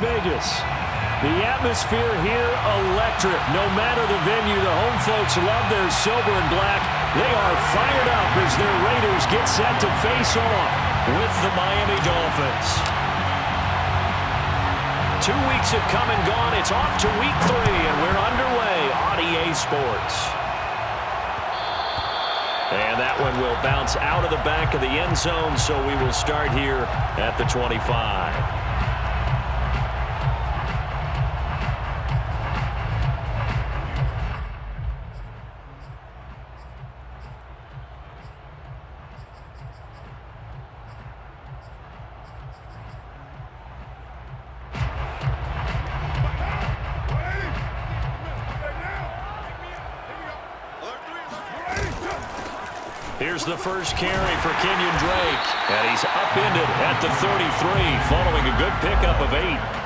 Vegas. The atmosphere here electric. No matter the venue, the home folks love their silver and black. They are fired up as their Raiders get set to face off with the Miami Dolphins. 2 weeks have come and gone. It's off to week 3, and we're underway on EA Sports. And that one will bounce out of the back of the end zone, so we will start here at the 25. Here's the first carry for Kenyon Drake. And he's upended at the 33 following a good pickup of 8.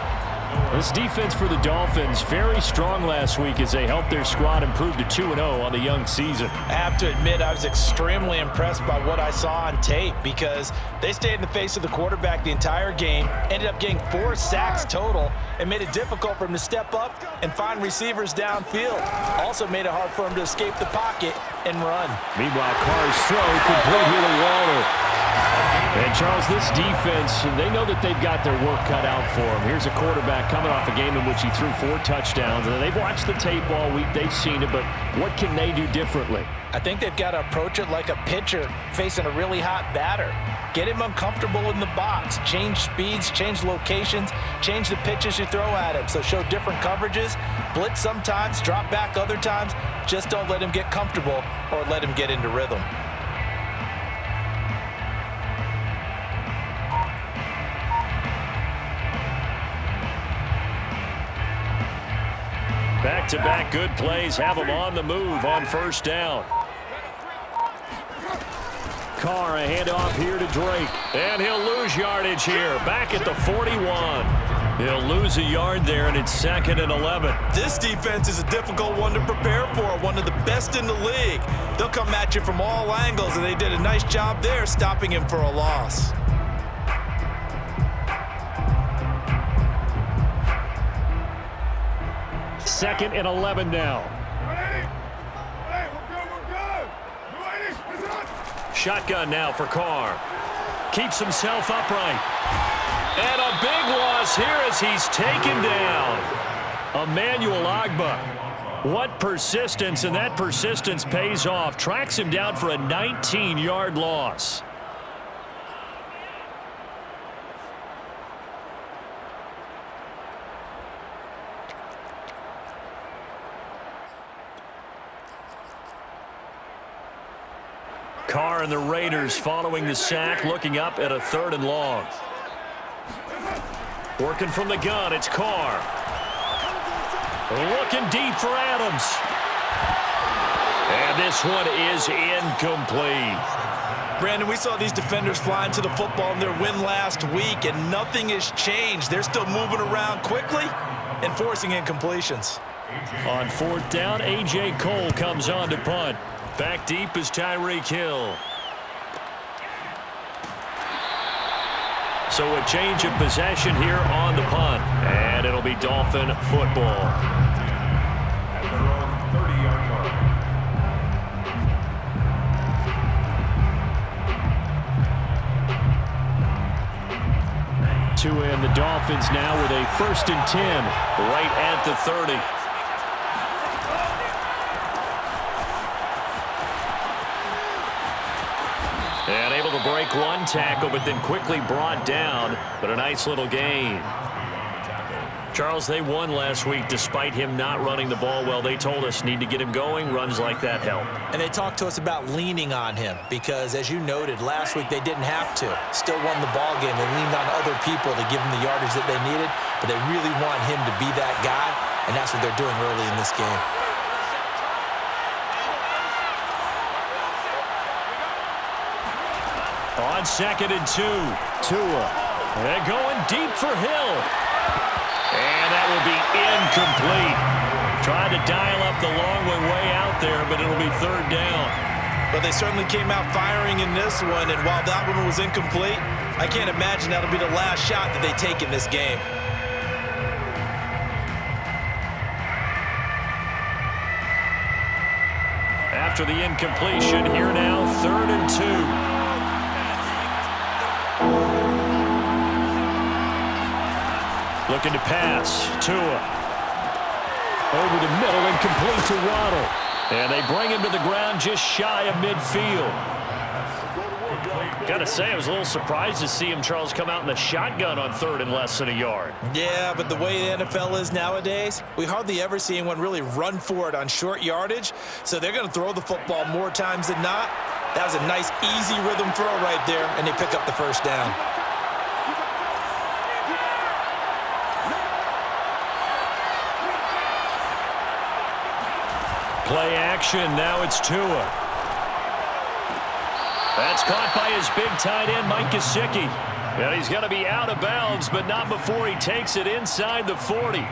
This defense for the Dolphins, very strong last week as they helped their squad improve to 2-0 on the young season. I have to admit, I was extremely impressed by what I saw on tape because they stayed in the face of the quarterback the entire game, ended up getting 4 sacks total, and made it difficult for him to step up and find receivers downfield. Also made it hard for him to escape the pocket and run. Meanwhile, Carr's throw complete here to Waller. And, Charles, this defense, they know that they've got their work cut out for them. Here's a quarterback coming off a game in which he threw 4 touchdowns. And they've watched the tape all week. They've seen it, but what can they do differently? I think they've got to approach it like a pitcher facing a really hot batter. Get him uncomfortable in the box. Change speeds, change locations, change the pitches you throw at him. So show different coverages, blitz sometimes, drop back other times. Just don't let him get comfortable or let him get into rhythm. Back-to-back good plays have them on the move on first down. Carr, a handoff here to Drake. And he'll lose yardage here. Back at the 41. He'll lose a yard there, and it's 2nd and 11. This defense is a difficult one to prepare for, one of the best in the league. They'll come at you from all angles, and they did a nice job there stopping him for a loss. Second and 11 now. Shotgun now for Carr. Keeps himself upright. And a big loss here as he's taken down. Emmanuel Ogbah. What persistence, and that persistence pays off. Tracks him down for a 19-yard loss. Carr and the Raiders following the sack, looking up at a 3rd and long. Working from the gun, it's Carr. Looking deep for Adams. And this one is incomplete. Brandon, we saw these defenders flying to the football in their win last week, and nothing has changed. They're still moving around quickly and forcing incompletions. On 4th down, A.J. Cole comes on to punt. Back deep is Tyreek Hill. So a change of possession here on the punt. And it'll be Dolphin football. At their own 30-yard line. To end the Dolphins now with a 1st and 10 right at the 30. And able to break one tackle, but then quickly brought down. But a nice little gain. Charles, they won last week despite him not running the ball well. They told us need to get him going. Runs like that help. And they talked to us about leaning on him because, as you noted, last week they didn't have to. Still won the ball game. They leaned on other people to give them the yardage that they needed, but they really want him to be that guy, and that's what they're doing early in this game. On 2nd and 2, Tua. And going deep for Hill. And that will be incomplete. Trying to dial up the long way out there, but it'll be 3rd down. But they certainly came out firing in this one, and while that one was incomplete, I can't imagine that'll be the last shot that they take in this game. after the incompletion. Here now, 3rd and 2. Looking to pass. Tua. Over the middle and complete to Waddle. And they bring him to the ground just shy of midfield. Got to say, I was a little surprised to see him, Charles, come out in the shotgun on 3rd and less than a yard. Yeah, but the way the NFL is nowadays, we hardly ever see anyone really run for it on short yardage. So they're going to throw the football more times than not. That was a nice, easy rhythm throw right there, and they pick up the first down. Play action. Now it's Tua. That's caught by his big tight end, Mike Gesicki. And he's going to be out of bounds, but not before he takes it inside the 40.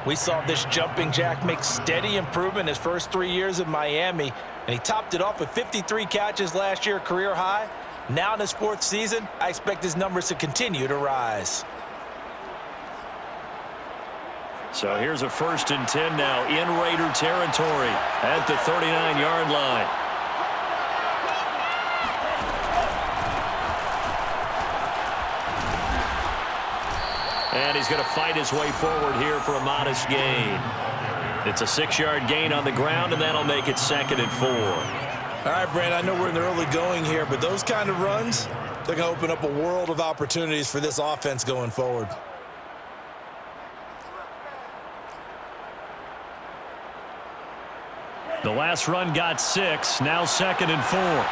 We saw this jumping jack make steady improvement his first 3 years in Miami, and he topped it off with 53 catches last year, career high. Now in his 4th season, I expect his numbers to continue to rise. So here's a 1st and 10 now in Raider territory at the 39-yard line. And he's going to fight his way forward here for a modest gain. It's a 6-yard gain on the ground, and that'll make it 2nd and 4. All right, Brand, I know we're in the early going here, but those kind of runs, they're going to open up a world of opportunities for this offense going forward. The last run got 6, now 2nd and 4.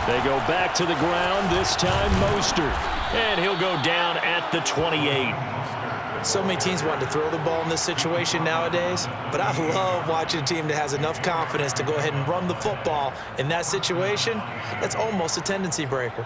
They go back to the ground, this time Mostert. And he'll go down at the 28. So many teams want to throw the ball in this situation nowadays, but I love watching a team that has enough confidence to go ahead and run the football in that situation. That's almost a tendency breaker.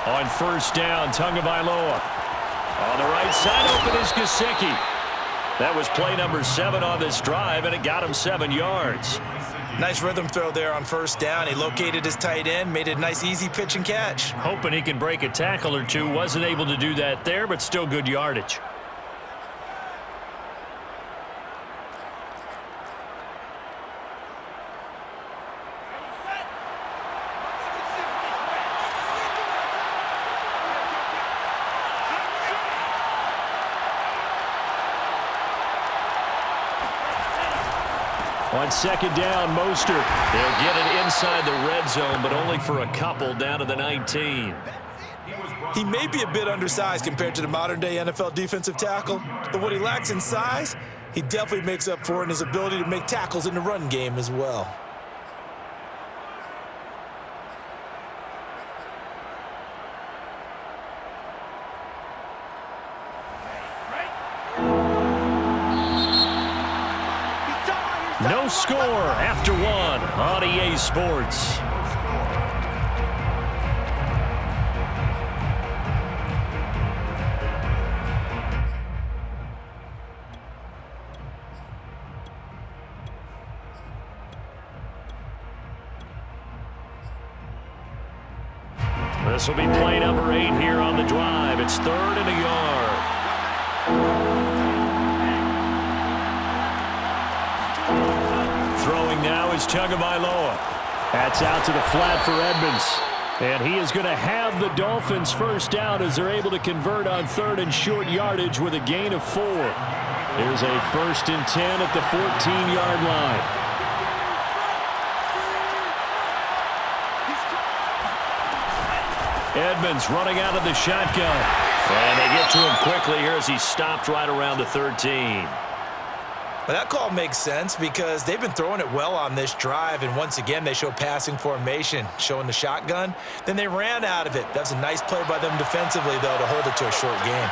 On 1st down, Tagovailoa. On the right side, open is Gesicki. That was play number 7 on this drive, and it got him 7 yards. Nice rhythm throw there on 1st down. He located his tight end, made it a nice, easy pitch and catch. Hoping he can break a tackle or two. Wasn't able to do that there, but still good yardage. On 2nd down, Mostert. They'll get it inside the red zone, but only for a couple down to the 19. He may be a bit undersized compared to the modern-day NFL defensive tackle, but what he lacks in size, he definitely makes up for in his ability to make tackles in the run game as well. No score after 1 on EA Sports. This will be play number 8 here on the drive. It's 3rd and a yard. Throwing now is Tagovailoa. That's out to the flat for Edmonds. And he is going to have the Dolphins first down as they're able to convert on 3rd and short yardage with a gain of 4. There's a 1st and 10 at the 14-yard line. Edmonds running out of the shotgun. And they get to him quickly here as he stopped right around the 13. But that call makes sense because they've been throwing it well on this drive, and once again they show passing formation, showing the shotgun. Then they ran out of it. That's a nice play by them defensively, though, to hold it to a short gain.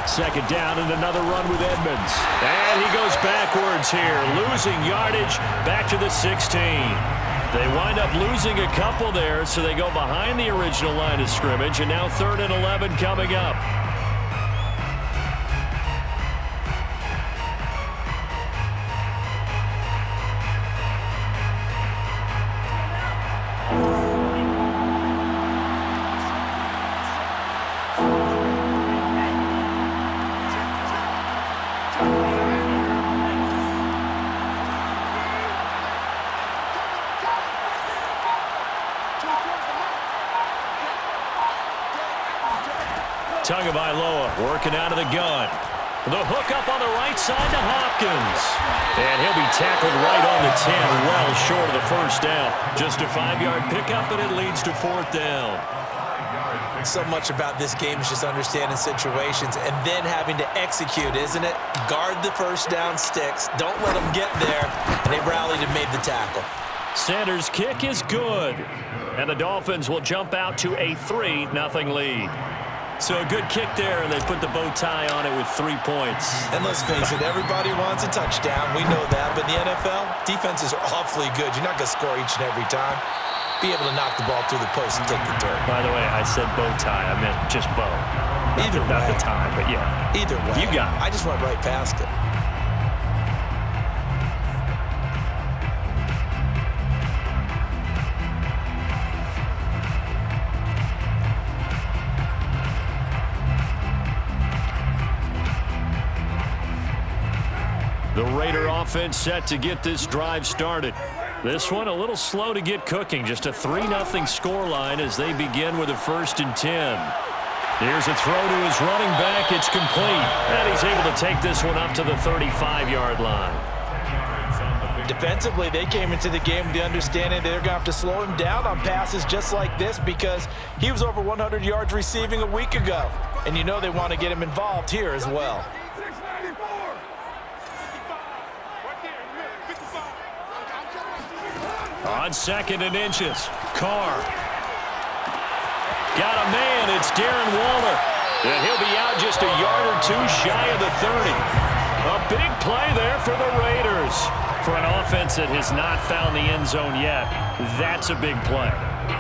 Second down and another run with Edmonds. And he goes backwards here, losing yardage back to the 16. They wind up losing a couple there, so they go behind the original line of scrimmage, and now 3rd and 11 coming up. Tagovailoa working out of the gun. The hook up on the right side to Hopkins. And he'll be tackled right on the 10, well short of the first down. Just a 5-yard pickup, and it leads to 4th down. So much about this game is just understanding situations and then having to execute, isn't it? Guard the first down sticks. Don't let them get there. And they rallied and made the tackle. Sanders' kick is good. And the Dolphins will jump out to a 3-0 lead. So a good kick there, and they put the bow tie on it with 3 points. And let's face it, everybody wants a touchdown. We know that. But in the NFL, defenses are awfully good. You're not going to score each and every time. Be able to knock the ball through the post and take the dirt. By the way, I said bow tie. I meant just bow. Either way. Not the tie, but yeah. Either way. You got it. I just went right past it. The Raider offense set to get this drive started. This one a little slow to get cooking. Just a 3-0 scoreline as they begin with a 1st and 10. Here's a throw to his running back. It's complete. And he's able to take this one up to the 35-yard line. Defensively, they came into the game with the understanding they're going to have to slow him down on passes just like this because he was over 100 yards receiving a week ago. And you know they want to get him involved here as well. On 2nd and inches, Carr. Got a man, it's Darren Waller. And he'll be out just a yard or 2 shy of the 30. A big play there for the Raiders. For an offense that has not found the end zone yet, that's a big play.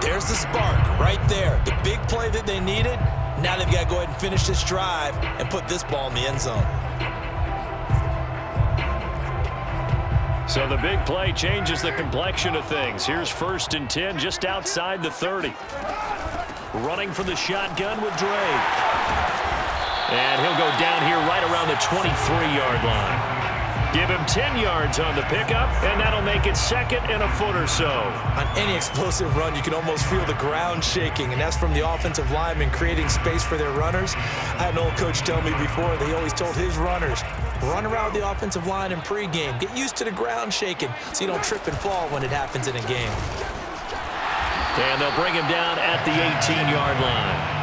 There's the spark right there. The big play that they needed. Now they've got to go ahead and finish this drive and put this ball in the end zone. So the big play changes the complexion of things. Here's 1st and 10 just outside the 30. Running from the shotgun with Drake. And he'll go down here right around the 23-yard line. Give him 10 yards on the pickup, and that'll make it 2nd and a foot or so. On any explosive run, you can almost feel the ground shaking, and that's from the offensive linemen creating space for their runners. I had an old coach tell me before, they always told his runners, run around the offensive line in pregame. Get used to the ground shaking so you don't trip and fall when it happens in a game. And they'll bring him down at the 18-yard line.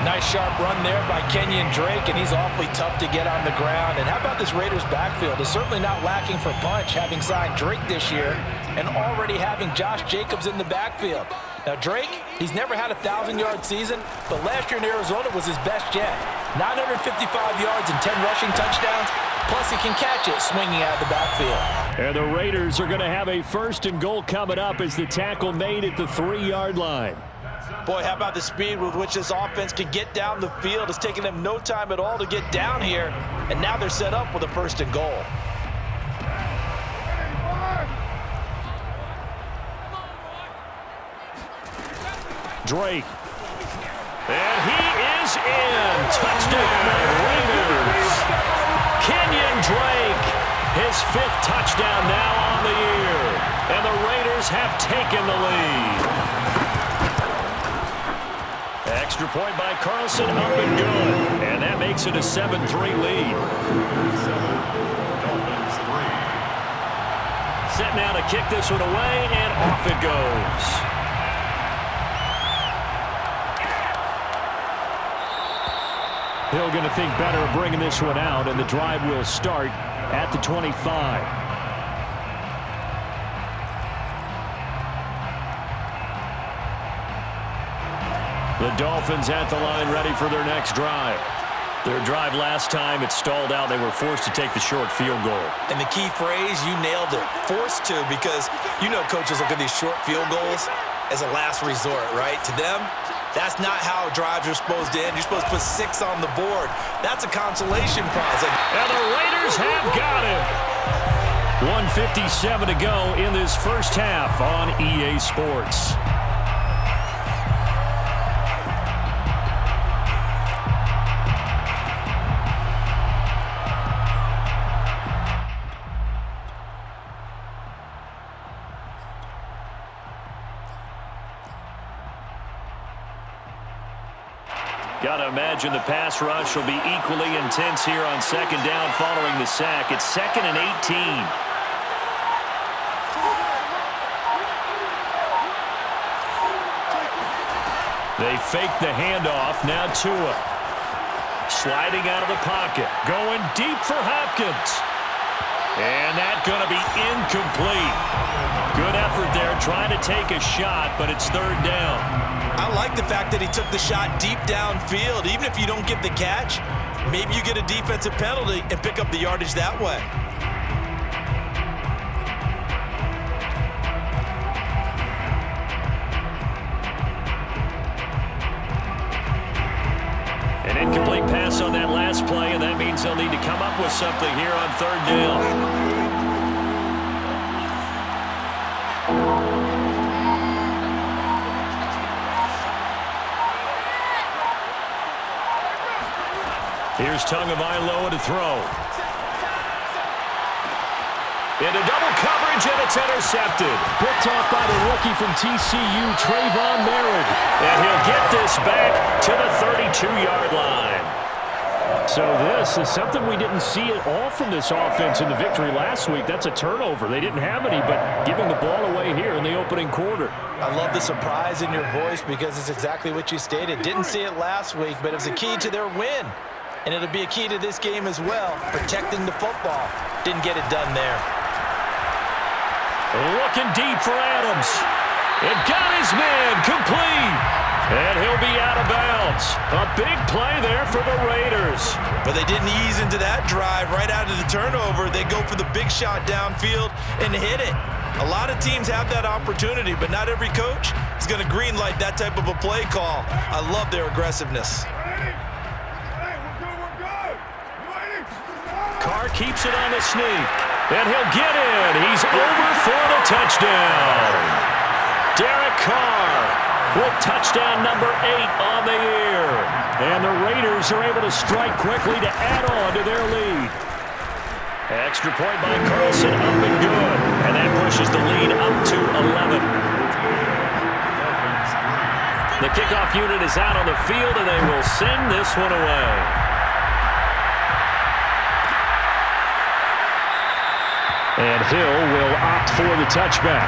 Nice sharp run there by Kenyon Drake, and he's awfully tough to get on the ground. And how about this Raiders backfield? It's certainly not lacking for punch, having signed Drake this year and already having Josh Jacobs in the backfield. Now, Drake, he's never had a 1,000-yard season, but last year in Arizona was his best yet. 955 yards and 10 rushing touchdowns, plus he can catch it swinging out of the backfield. And the Raiders are going to have a 1st and goal coming up as the tackle made at the 3-yard line. Boy, how about the speed with which this offense can get down the field? It's taken them no time at all to get down here, and now they're set up with a 1st and goal. Drake. And he is in. Touchdown, Raiders. Kenyon Drake, his 5th touchdown now on the year. And the Raiders have taken the lead. Extra point by Carlson, up and good. And that makes it a 7-3 lead. 7, Dolphins 3. Set now to kick this one away, and off it goes. Hill going to think better of bringing this one out, and the drive will start at the 25. The Dolphins at the line ready for their next drive. Their drive last time, it stalled out. They were forced to take the short field goal. And the key phrase, you nailed it, forced to, because you know coaches look at these short field goals as a last resort, right? To them, that's not how drives are supposed to end. You're supposed to put 6 on the board. That's a consolation prize. And the Raiders have got him. 1:57 to go in this first half on EA Sports. Got to imagine the pass rush will be equally intense here on second down following the sack. It's 2nd and 18. They fake the handoff. Now Tua. Sliding out of the pocket. Going deep for Hopkins. And that's going to be incomplete. Good effort there trying to take a shot, but it's 3rd down. I like the fact that he took the shot deep downfield. Even if you don't get the catch, maybe you get a defensive penalty and pick up the yardage that way. An incomplete pass on that last play, and that means they'll need to come up with something here on 3rd down. Here's Tagovailoa to throw. Into double coverage, and it's intercepted. Picked off by the rookie from TCU, Trayvon Merritt. And he'll get this back to the 32-yard line. So this is something we didn't see at all from this offense in the victory last week. That's a turnover. They didn't have any, but giving the ball away here in the opening quarter. I love the surprise in your voice because it's exactly what you stated. Didn't see it last week, but it was a key to their win. And it'll be a key to this game as well, protecting the football. Didn't get it done there. Looking deep for Adams. It got his man complete. And he'll be out of bounds. A big play there for the Raiders. But they didn't ease into that drive right out of the turnover. They go for the big shot downfield and hit it. A lot of teams have that opportunity, but not every coach is going to green light that type of a play call. I love their aggressiveness. Carr keeps it on the sneak. And he'll get in. He's over for the touchdown. Derek Carr with touchdown number 8 on the year. And the Raiders are able to strike quickly to add on to their lead. Extra point by Carlson, up and good. And that pushes the lead up to 11. The kickoff unit is out on the field, and they will send this one away. And Hill will opt for the touchback.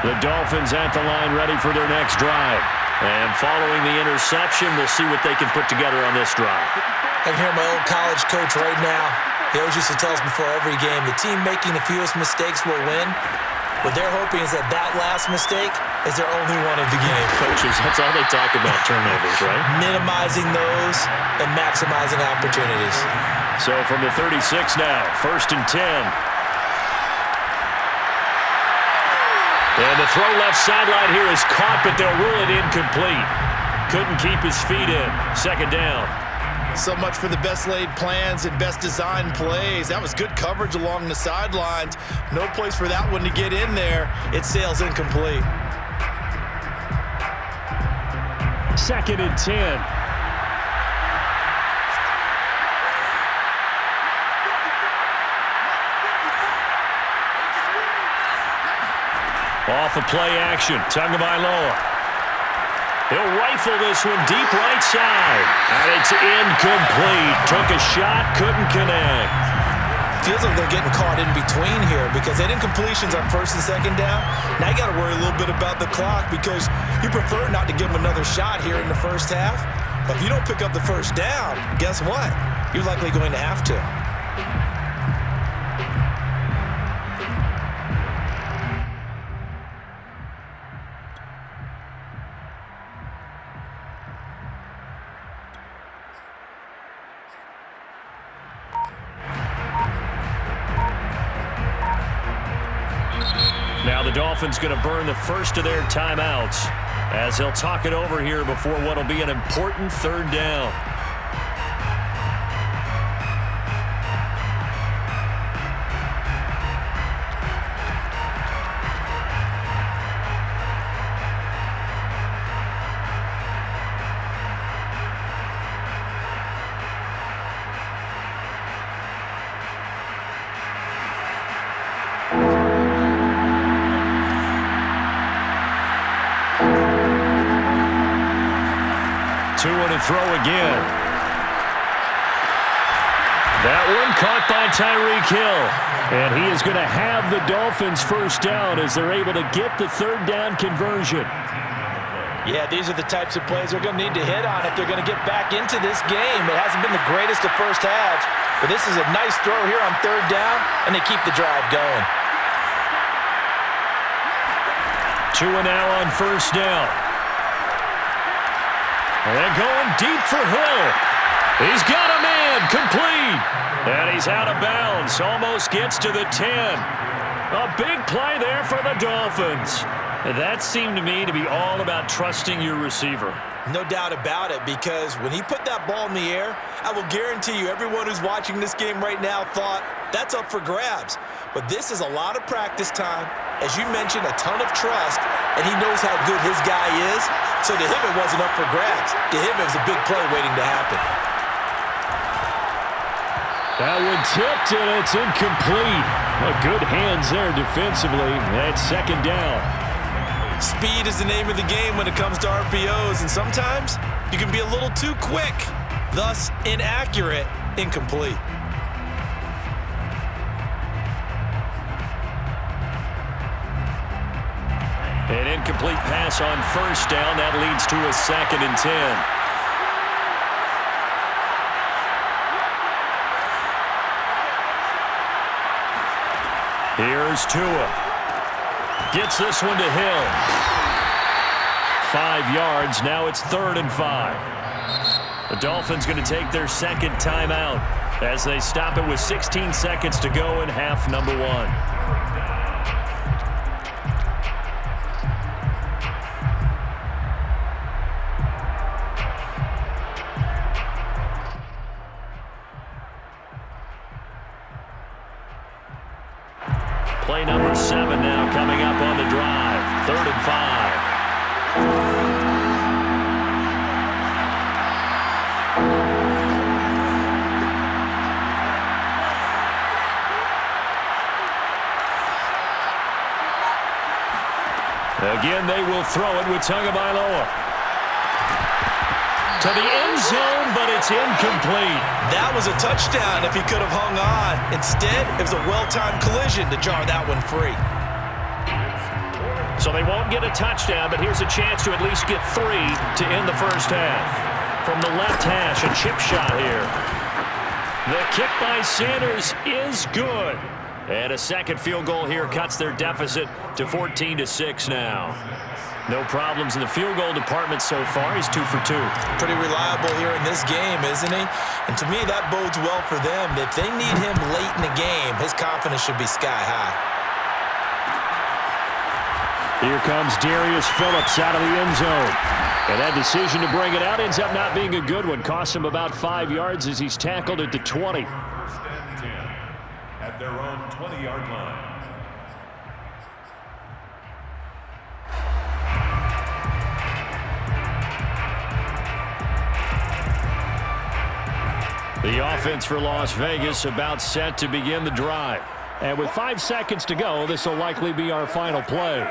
The Dolphins at the line ready for their next drive. And following the interception, we'll see what they can put together on this drive. I can hear my old college coach right now. He always used to tell us before every game, the team making the fewest mistakes will win. What they're hoping is that last mistake is their only one of the game. Coaches, that's all they talk about, turnovers, right? Minimizing those and maximizing opportunities. So from the 36 now, 1st and 10. And the throw left sideline here is caught, but they'll rule it incomplete. Couldn't keep his feet in. 2nd down. So much for the best laid plans and best designed plays. That was good coverage along the sidelines. No place for that one to get in there. It sails incomplete. 2nd and 10. Off of play action, Tagovailoa. He'll rifle this one deep right side. And it's incomplete. Took a shot, couldn't connect. feels like they're getting caught in between here because they didn't completions on first and second down. Now you got to worry a little bit about the clock because you prefer not to give them another shot here in the first half. But if you don't pick up the first down, guess what? You're likely going to have to. Now the Dolphins going to burn the first of their timeouts as they'll talk it over here before what will be an important third down. Throw again. That one caught by Tyreek Hill. And he is going to have the Dolphins first down as they're able to get the third down conversion. Yeah, these are the types of plays they're going to need to hit on if they're going to get back into this game. It hasn't been the greatest of first halves, but this is a nice throw here on third down, and they keep the drive going. Tua now on first down. And they're going deep for Hill. He's got a man, complete. And he's out of bounds, almost gets to the 10. A big play there for the Dolphins. And that seemed to me to be all about trusting your receiver. No doubt about it, because when he put that ball in the air, I will guarantee you everyone who's watching this game right now thought that's up for grabs. But this is a lot of practice time. As you mentioned, a ton of trust, and he knows how good his guy is. So to him, it wasn't up for grabs. To him, it was a big play waiting to happen. That one tipped, and it's incomplete. Well, good hands there defensively. That's second down. Speed is the name of the game when it comes to RPOs, and sometimes you can be a little too quick, thus inaccurate, incomplete. An incomplete pass on first down. That leads to a 2nd and 10. Here's Tua. Gets this one to Hill. 5 yards. Now it's 3rd and 5. The Dolphins going to take their second timeout as they stop it with 16 seconds to go in half number 1. Play number 7 now coming up on the drive. 3rd and 5. Again, they will throw it with Tagovailoa. To the end zone, but it's incomplete. That was a touchdown if he could have hung on. Instead, it was a well-timed collision to jar that one free. So they won't get a touchdown, but here's a chance to at least get 3 to end the first half. From the left hash, a chip shot here. The kick by Sanders is good. And a second field goal here cuts their deficit to 14-6 now. No problems in the field goal department so far. He's 2 for 2. Pretty reliable here in this game, isn't he? And to me, that bodes well for them. If they need him late in the game, his confidence should be sky high. Here comes Darius Phillips out of the end zone. And that decision to bring it out ends up not being a good one. Costs him about 5 yards as he's tackled at the 20. 1st and 10 at their own 20-yard line. The offense for Las Vegas about set to begin the drive. And with 5 seconds to go, this will likely be our final play.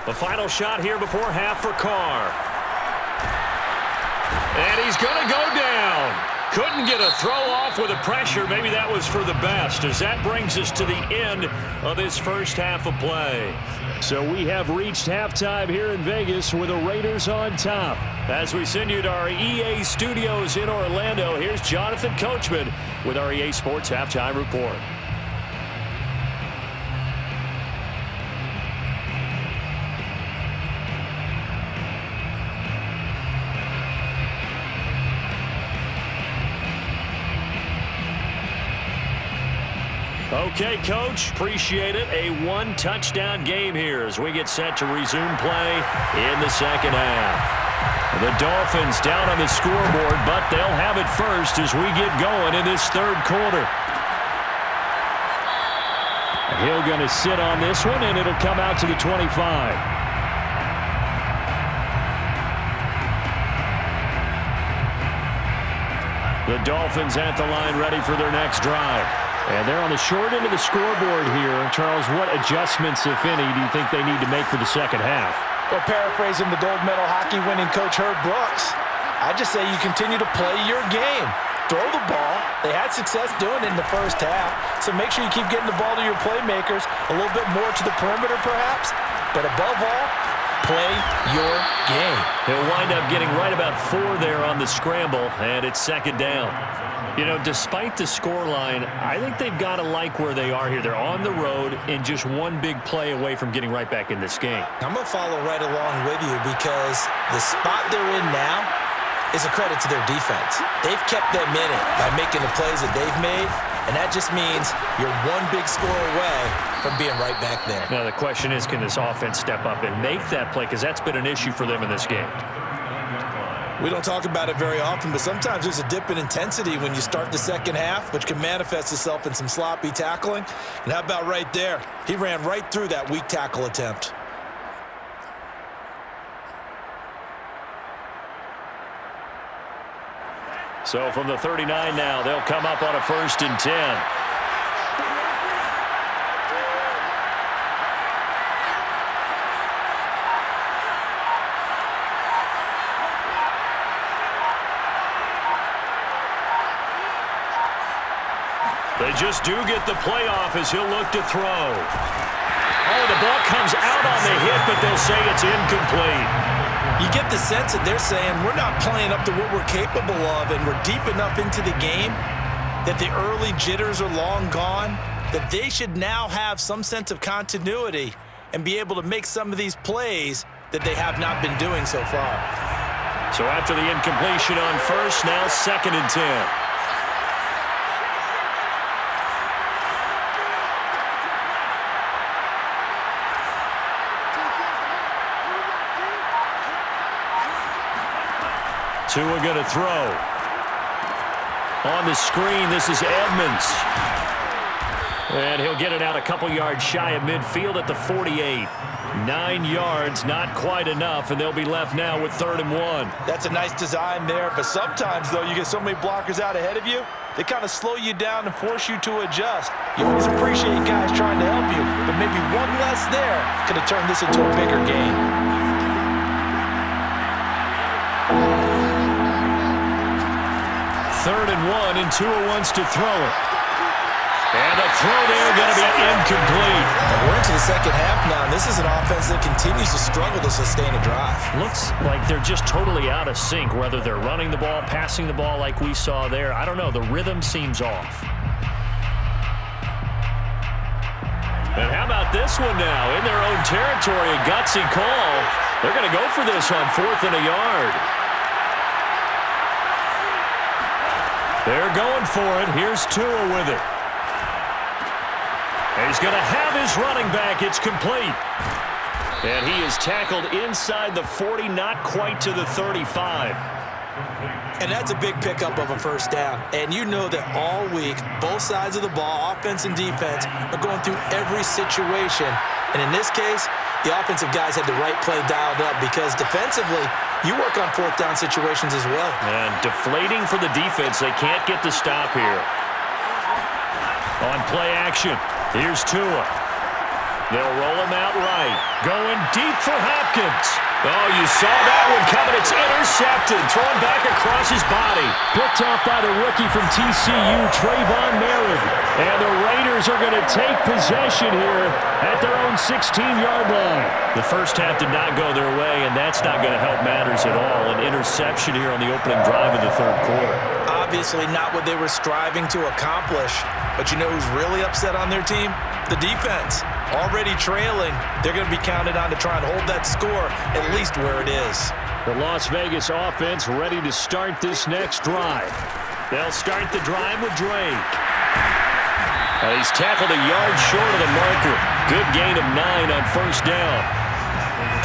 The final shot here before half for Carr. And he's going to go down. Couldn't get a throw off with the pressure. Maybe that was for the best, as that brings us to the end of this first half of play. So we have reached halftime here in Vegas with the Raiders on top. As we send you to our EA studios in Orlando, here's Jonathan Coachman with our EA Sports Halftime Report. Okay, Coach, appreciate it. A one-touchdown game here as we get set to resume play in the second half. The Dolphins down on the scoreboard, but they'll have it first as we get going in this third quarter. Hill going to sit on this one, and it'll come out to the 25. The Dolphins at the line ready for their next drive. And they're on the short end of the scoreboard here. Charles, what adjustments, if any, do you think they need to make for the second half? Well, paraphrasing the gold medal hockey winning coach Herb Brooks, I just say you continue to play your game. Throw the ball. They had success doing it in the first half, so make sure you keep getting the ball to your playmakers, a little bit more to the perimeter perhaps, but above all, play your game. He'll wind up getting right about 4 there on the scramble, and it's second down. You know, despite the scoreline, I think they've got to like where they are here. They're on the road and just one big play away from getting right back in this game. I'm going to follow right along with you because the spot they're in now is a credit to their defense. They've kept them in it by making the plays that they've made, and that just means you're one big score away from being right back there. Now, the question is, can this offense step up and make that play? Because that's been an issue for them in this game. We don't talk about it very often, but sometimes there's a dip in intensity when you start the second half, which can manifest itself in some sloppy tackling. And how about right there? He ran right through that weak tackle attempt. So from the 39 now, they'll come up on a 1st and 10. They just do get the playoff as he'll look to throw. Oh, the ball comes out on the hit, but they'll say it's incomplete. You get the sense that they're saying we're not playing up to what we're capable of, and we're deep enough into the game that the early jitters are long gone, that they should now have some sense of continuity and be able to make some of these plays that they have not been doing so far. So after the incompletion on 1st, now 2nd and 10. Tua going to throw. On the screen, this is Edmonds. And he'll get it out a couple yards shy of midfield at the 48. 9 yards, not quite enough, and they'll be left now with 3rd and 1. That's a nice design there, but sometimes, though, you get so many blockers out ahead of you, they kind of slow you down and force you to adjust. You always appreciate guys trying to help you, but maybe one less there could have turned this into a bigger game. 3rd and 1, and Tua wants to throw it. And the throw there going to be incomplete. And we're into the second half now, and this is an offense that continues to struggle to sustain a drive. Looks like they're just totally out of sync, whether they're running the ball, passing the ball like we saw there. I don't know. The rhythm seems off. And how about this one now? In their own territory, a gutsy call. They're going to go for this on 4th and a yard. They're going for it. Here's Tua with it. And he's going to have his running back. It's complete. And he is tackled inside the 40, not quite to the 35. And that's a big pickup of a 1st down. And you know that all week, both sides of the ball, offense and defense, are going through every situation. And in this case, the offensive guys had the right play dialed up because defensively, you work on 4th down situations as well. And deflating for the defense. They can't get the stop here. On play action, here's Tua. They'll roll him out right. Going deep for Hopkins. Oh, you saw that one coming. It's intercepted. Thrown back across his body. Picked off by the rookie from TCU, Trayvon Merritt. And the Raiders are going to take possession here at their own 16-yard line. The first half did not go their way, and that's not going to help matters at all. An interception here on the opening drive of the third quarter. Obviously not what they were striving to accomplish. But you know who's really upset on their team? The defense. Already trailing, they're going to be counted on to try and hold that score at least where it is. The Las Vegas offense ready to start this next drive. They'll start the drive with Drake. He's tackled a yard short of the marker. Good gain of 9 on first down.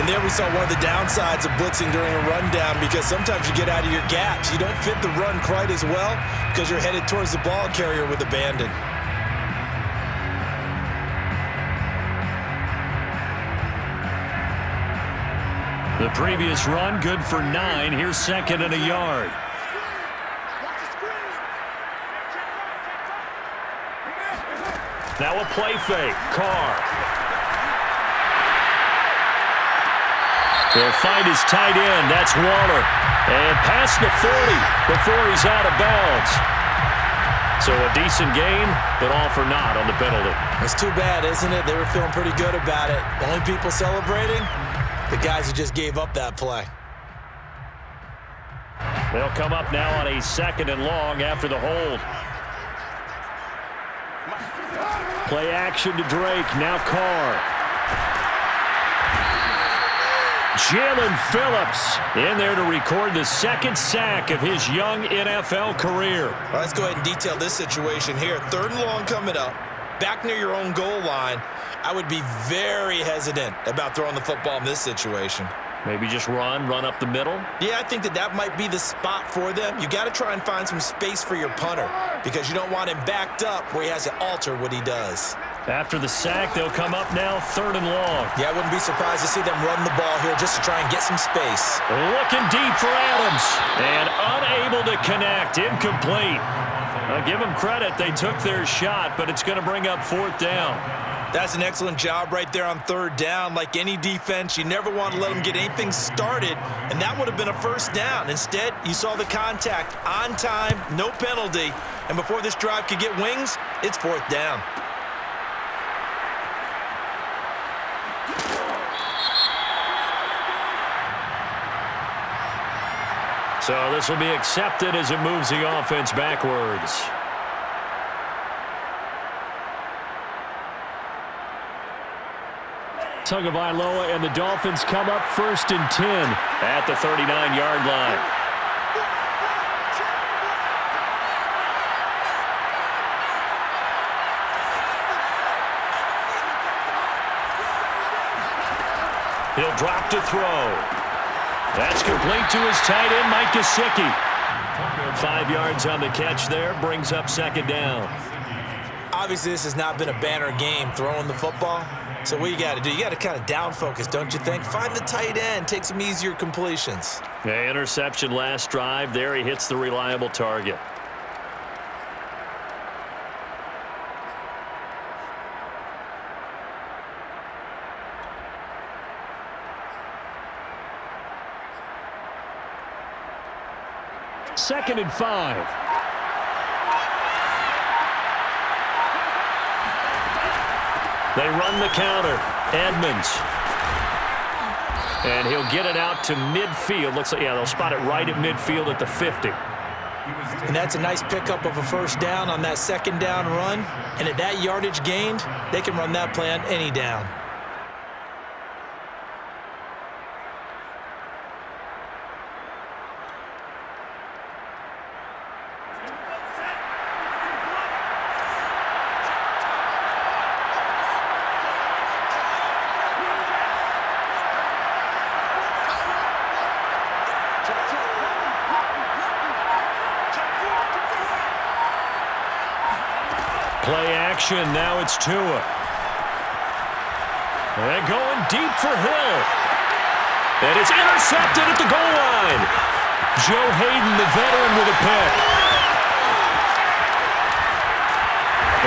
And there we saw one of the downsides of blitzing during a rundown, because sometimes you get out of your gaps. You don't fit the run quite as well because you're headed towards the ball carrier with abandon. The previous run, good for 9. Here's second and a yard. Now a play fake. Carr. He'll find his tight end. That's Waller. And past the 40 before he's out of bounds. So a decent game, but all for naught on the penalty. It's too bad, isn't it? They were feeling pretty good about it. The only people celebrating? The guys who just gave up that play. They'll come up now on a second and long after the hold. Play action to Drake. Now Carr. Jalen Phillips in there to record the second sack of his young NFL career. Well, let's go ahead and detail this situation here. Third and long coming up. Back near your own goal line. I would be very hesitant about throwing the football in this situation. Maybe just run up the middle? Yeah, I think that might be the spot for them. You got to try and find some space for your punter, because you don't want him backed up where he has to alter what he does. After the sack, they'll come up now third and long. Yeah, I wouldn't be surprised to see them run the ball here just to try and get some space. Looking deep for Adams, and unable to connect. Incomplete. I'll give them credit. They took their shot, but it's going to bring up fourth down. That's an excellent job right there on third down. Like any defense, you never want to let them get anything started, and that would have been a first down. Instead, you saw the contact on time, no penalty, and before this drive could get wings, it's fourth down. So this will be accepted as it moves the offense backwards. Tagovailoa and the Dolphins come up first and 10 at the 39-yard line. He'll drop to throw. That's complete to his tight end, Mike Gesicki. 5 yards on the catch there, brings up second down. Obviously, this has not been a banner game throwing the football. So what you got to do, you got to kind of down focus, don't you think? Find the tight end, take some easier completions. Yeah, interception last drive. There he hits the reliable target. Second and 5. They run the counter. Edmonds. And he'll get it out to midfield. Looks like, yeah, they'll spot it right at midfield at the 50. And that's a nice pickup of a first down on that second down run. And at that yardage gained, they can run that play on any down. Play action. Now it's Tua. And going deep for Hill. And it's intercepted at the goal line. Joe Hayden, the veteran, with a pick.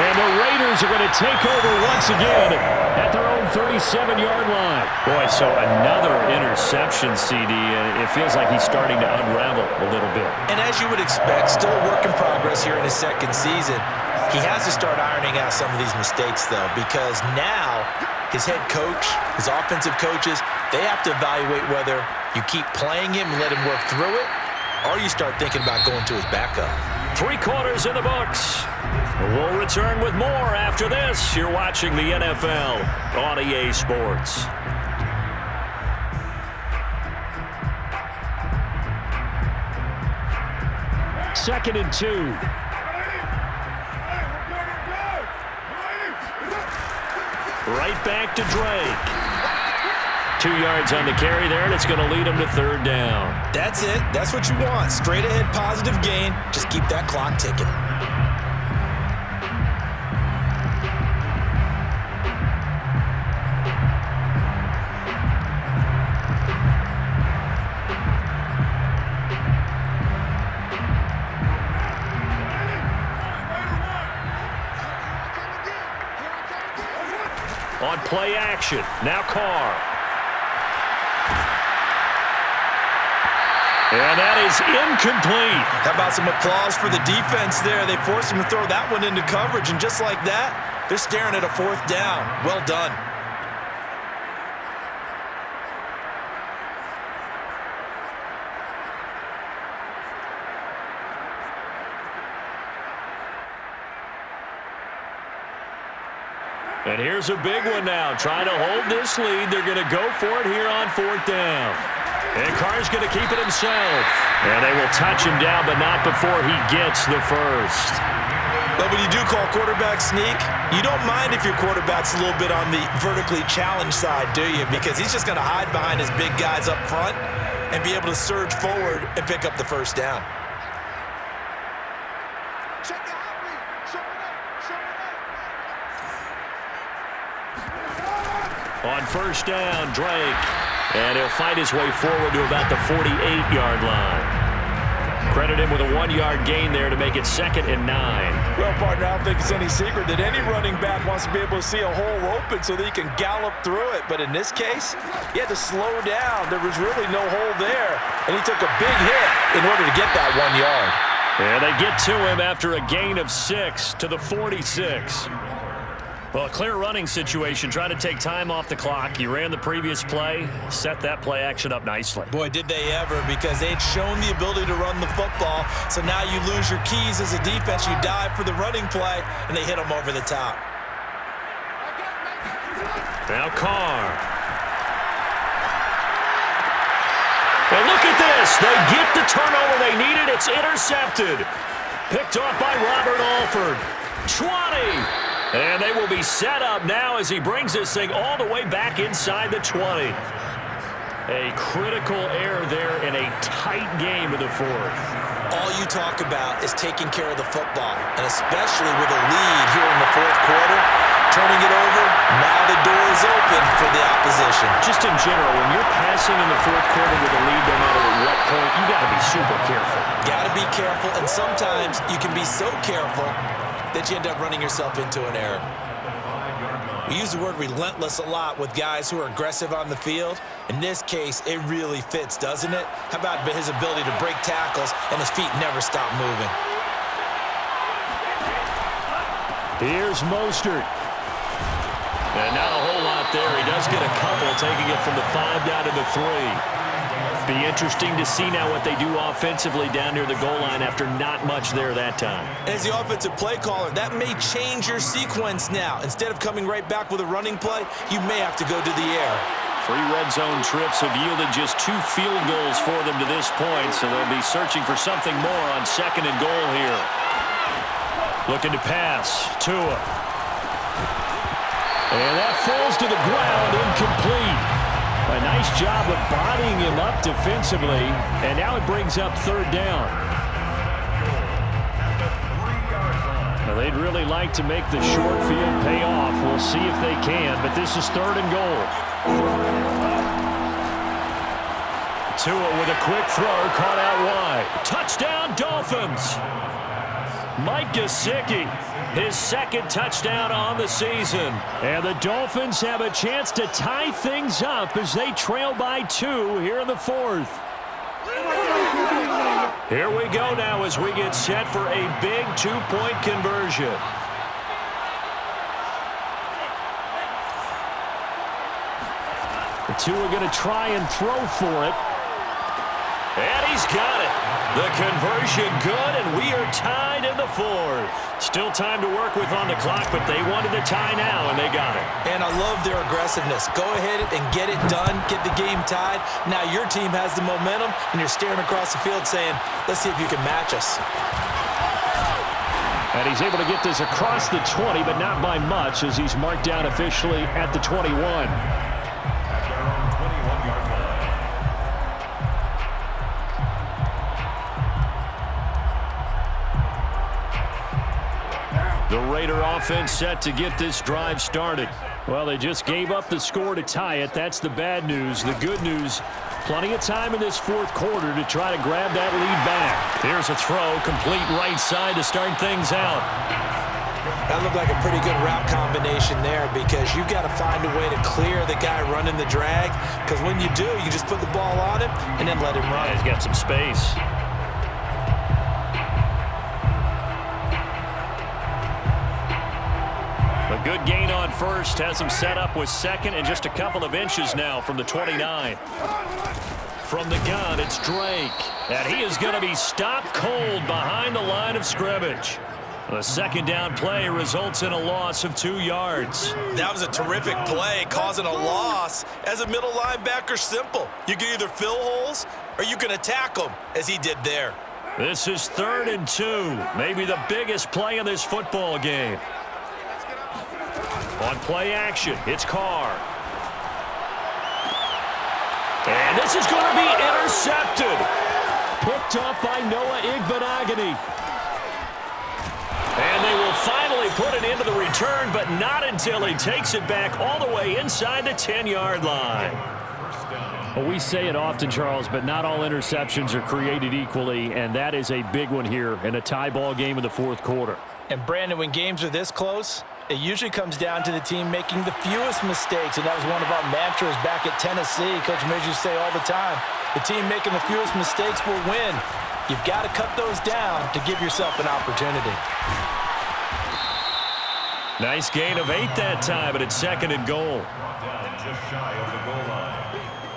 And the Raiders are going to take over once again at their own 37-yard line. Boy, so another interception, CD, and it feels like he's starting to unravel a little bit. And as you would expect, still a work in progress here in his second season. He has to start ironing out some of these mistakes, though, because now his head coach, his offensive coaches, they have to evaluate whether you keep playing him and let him work through it, or you start thinking about going to his backup. 3 quarters in the books. We'll return with more after this. You're watching the NFL on EA Sports. Second and 2. Right back to Drake. 2 yards on the carry there, and it's going to lead him to third down. That's it. That's what you want. Straight ahead positive gain. Just keep that clock ticking. On play action, now Carr. And that is incomplete. How about some applause for the defense there? They forced him to throw that one into coverage, and just like that, they're staring at a 4th down. Well done. And here's a big one now. Trying to hold this lead. They're going to go for it here on 4th down. And Carr's going to keep it himself. And they will touch him down, but not before he gets the first. But when you do call quarterback sneak, you don't mind if your quarterback's a little bit on the vertically challenged side, do you? Because he's just going to hide behind his big guys up front and be able to surge forward and pick up the first down. On first down, Drake. And he'll fight his way forward to about the 48-yard line. Credit him with a 1-yard gain there to make it 2nd and 9. Well, partner, I don't think it's any secret that any running back wants to be able to see a hole open so that he can gallop through it. But in this case, he had to slow down. There was really no hole there. And he took a big hit in order to get that 1 yard. And they get to him after a gain of 6 to the 46. Well, a clear running situation, trying to take time off the clock. You ran the previous play, set that play action up nicely. Boy, did they ever, because they had shown the ability to run the football. So now you lose your keys as a defense. You dive for the running play, and they hit them over the top. Now Carr. Well, look at this. They get the turnover they needed. It's intercepted. Picked off by Robert Alford. 20. And they will be set up now as he brings this thing all the way back inside the 20. A critical error there in a tight game of the 4th. All you talk about is taking care of the football, and especially with a lead here in the 4th quarter, turning it over, now the door is open for the opposition. Just in general, when you're passing in the 4th quarter with a lead, no matter at what point, you got to be super careful. Got to be careful, and sometimes you can be so careful that you end up running yourself into an error. We use the word relentless a lot with guys who are aggressive on the field. In this case, it really fits, doesn't it? How about his ability to break tackles and his feet never stop moving? Here's Mostert. And not a whole lot there. He does get a couple, taking it from the 5 down to the 3. Be interesting to see now what they do offensively down near the goal line after not much there that time. As the offensive play caller, that may change your sequence now. Instead of coming right back with a running play, you may have to go to the air. 3 red zone trips have yielded just 2 field goals for them to this point, so they'll be searching for something more on 2nd and goal here. Looking to pass. Tua. And that falls to the ground, incomplete. A nice job of bodying him up defensively, and now it brings up 3rd down. Now they'd really like to make the short field pay off. We'll see if they can, but this is 3rd and goal. Tua with a quick throw, caught out wide. Touchdown, Dolphins! Mike Gesicki his second touchdown on the season. And the Dolphins have a chance to tie things up as they trail by 2 here in the 4th. Here we go now as we get set for a big 2-point conversion. The two are going to try and throw for it. And he's got it. The conversion good, and we are tied in the 4th. Still time to work with on the clock, but they wanted the tie now, and they got it. And I love their aggressiveness. Go ahead and get it done, get the game tied. Now your team has the momentum, and you're staring across the field saying, let's see if you can match us. And he's able to get this across the 20, but not by much, as he's marked down officially at the 21. The Raider offense set to get this drive started. Well, they just gave up the score to tie it. That's the bad news. The good news, plenty of time in this 4th quarter to try to grab that lead back. Here's a throw, complete right side to start things out. That looked like a pretty good route combination there, because you've got to find a way to clear the guy running the drag, because when you do, you just put the ball on him and then let him run. Yeah, he's got some space. A good gain on first has him set up with second and just a couple of inches now from the 29. From the gun, it's Drake. And he is going to be stopped cold behind the line of scrimmage. The second down play results in a loss of 2 yards. That was a terrific play, causing a loss. As a middle linebacker, simple. You can either fill holes or you can attack them, as he did there. This is 3rd and 2. Maybe the biggest play in this football game. On play action, it's Carr. And this is going to be intercepted. Picked up by Noah Igbenogany. And they will finally put it into the return, but not until he takes it back all the way inside the 10-yard line. Well, we say it often, Charles, but not all interceptions are created equally, and that is a big one here in a tie ball game in the 4th quarter. And, Brandon, when games are this close, it usually comes down to the team making the fewest mistakes, and that was one of our mantras back at Tennessee. Coach Midge used to say all the time, the team making the fewest mistakes will win. You've got to cut those down to give yourself an opportunity. Nice gain of 8 that time, but it's 2nd and goal. Just shy of the goal line.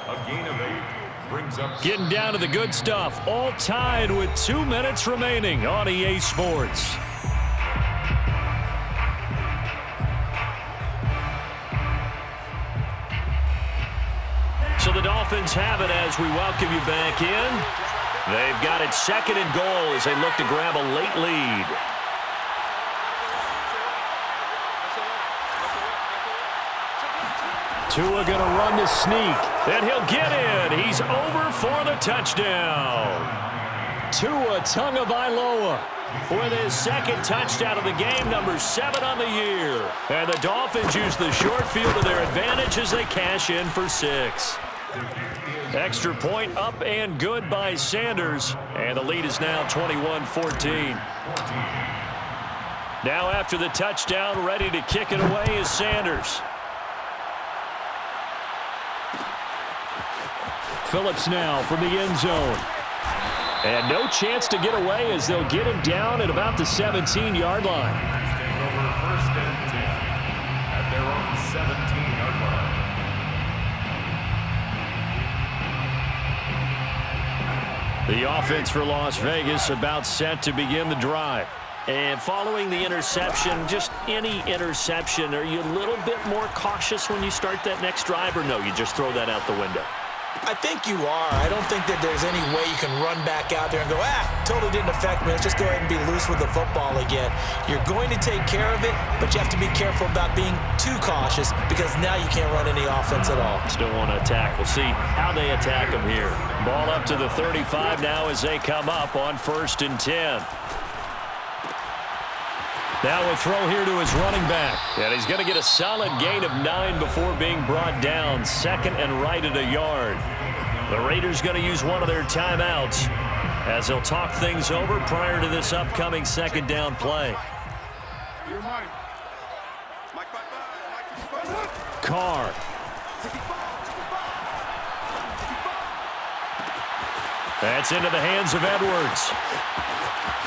A gain of 8 brings up. Getting down to the good stuff, all tied with 2 minutes remaining on EA Sports. So the Dolphins have it as we welcome you back in. They've got it 2nd and goal as they look to grab a late lead. Tua going to run the sneak. And he'll get in. He's over for the touchdown. Tua Tagovailoa with his 2nd touchdown of the game, number 7 on the year. And the Dolphins use the short field to their advantage as they cash in for 6. Extra point up and good by Sanders. And the lead is now 21-14. Now after the touchdown, ready to kick it away is Sanders. Phillips now from the end zone. And no chance to get away as they'll get him down at about the 17-yard line. Taking over 1st and 10 at their own 17-yard line. The offense for Las Vegas about set to begin the drive. And following the interception, just any interception, are you a little bit more cautious when you start that next drive, or no, you just throw that out the window? I think you are. I don't think that there's any way you can run back out there and go, totally didn't affect me. Let's just go ahead and be loose with the football again. You're going to take care of it, but you have to be careful about being too cautious, because now you can't run any offense at all. Still want to attack. We'll see how they attack them here. Ball up to the 35 now as they come up on 1st and 10. Now a throw here to his running back. And he's going to get a solid gain of 9 before being brought down. 2nd and right at a yard. The Raiders going to use one of their timeouts as they'll talk things over prior to this upcoming 2nd down play. Carr. That's into the hands of Edwards.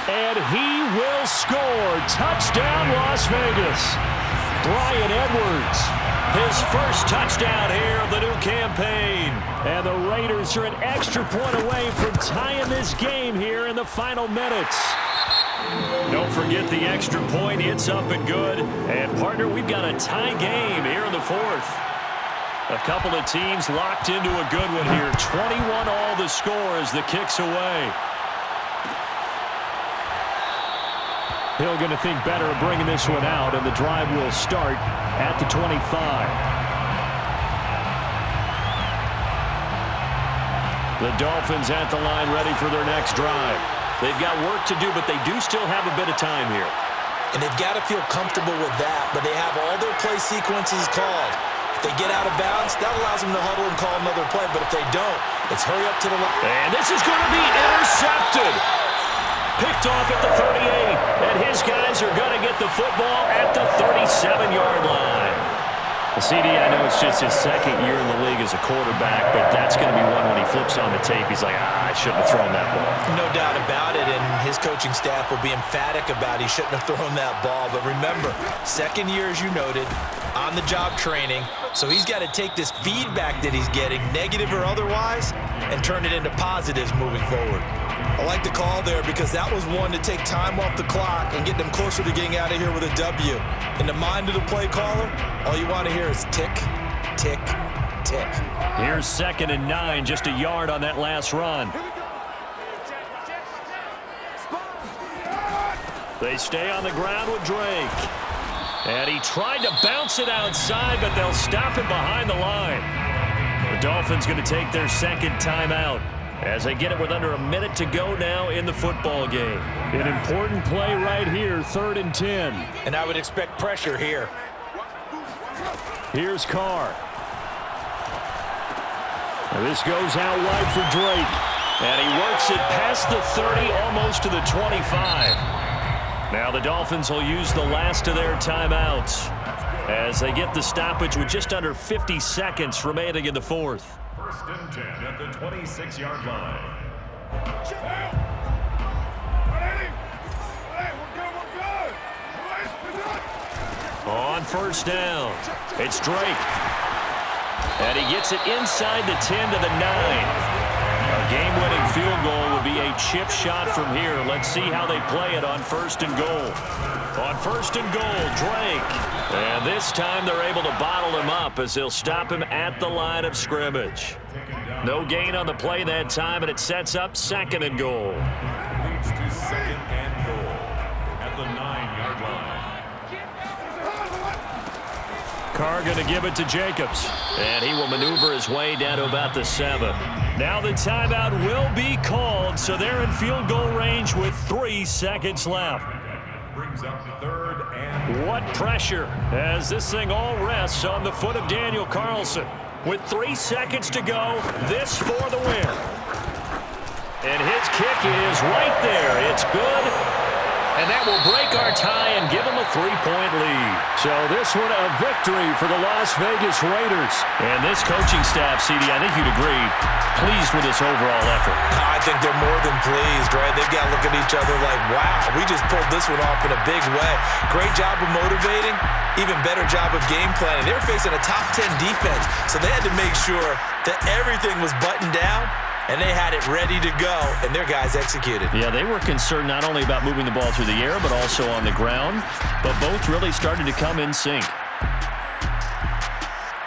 And he will score. Touchdown, Las Vegas. Bryan Edwards. His first touchdown here of the new campaign. And the Raiders are an extra point away from tying this game here in the final minutes. Don't forget the extra point. It's up and good. And, partner, we've got a tie game here in the fourth. A couple of teams locked into a good one here. 21 all the score as the kick's away. Hill going to think better of bringing this one out, and the drive will start at the 25. The Dolphins at the line ready for their next drive. They've got work to do, but they do still have a bit of time here. And they've got to feel comfortable with that, but they have all their play sequences called. If they get out of bounds, that allows them to huddle and call another play, but if they don't, it's hurry up to the line. And this is going to be intercepted. Picked off at the 38, and his guys are going to get the football at the 37-yard line. Well, CD, I know it's just his second year in the league as a quarterback, but that's going to be one when he flips on the tape. He's like, I shouldn't have thrown that ball. No doubt about it, and his coaching staff will be emphatic about he shouldn't have thrown that ball. But remember, second year, as you noted, on-the-job training, so he's got to take this feedback that he's getting, negative or otherwise, and turn it into positives moving forward. I like the call there because that was one to take time off the clock and get them closer to getting out of here with a W. In the mind of the play caller, all you want to hear is tick, tick, tick. Here's 2nd and 9, just a yard on that last run. They stay on the ground with Drake. And he tried to bounce it outside, but they'll stop him behind the line. The Dolphins going to take their second timeout as they get it with under a minute to go now in the football game. An important play right here, 3rd and 10. And I would expect pressure here. Here's Carr. Now this goes out wide for Drake. And he works it past the 30, almost to the 25. Now the Dolphins will use the last of their timeouts as they get the stoppage with just under 50 seconds remaining in the fourth. 1st and 10 at the 26-yard line. On 1st down, it's Drake. And he gets it inside the 10 to the 9. A game-winning field goal would be a chip shot from here. Let's see how they play it on 1st and goal. On 1st and goal, Drake. And this time they're able to bottle him up as they'll stop him at the line of scrimmage. No gain on the play that time, and it sets up 2nd and goal. Leads to 2nd and goal at the 9-yard line. Carr going to give it to Jacobs. And he will maneuver his way down to about the 7. Now the timeout will be called, so they're in field goal range with 3 seconds left. Brings up 3rd and... What pressure as this thing all rests on the foot of Daniel Carlson. With 3 seconds to go, this for the win. And his kick is right there. It's good. And that will break our tie and give them a 3-point lead. So this one a victory for the Las Vegas Raiders. And this coaching staff, CD, I think you'd agree, pleased with this overall effort. I think they're more than pleased, right? They've got to look at each other like, wow, we just pulled this one off in a big way. Great job of motivating, even better job of game planning. They were facing a top 10 defense, so they had to make sure that everything was buttoned down, and they had it ready to go, and their guys executed. Yeah, they were concerned not only about moving the ball through the air, but also on the ground. But both really started to come in sync.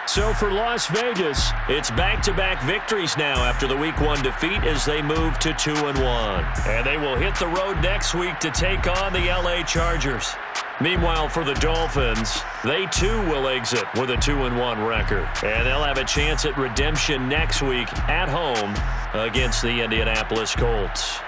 So for Las Vegas, it's back-to-back victories now after the Week 1 defeat as they move to 2-1. And they will hit the road next week to take on the LA Chargers. Meanwhile, for the Dolphins, they too will exit with a 2-1 record. And they'll have a chance at redemption next week at home against the Indianapolis Colts.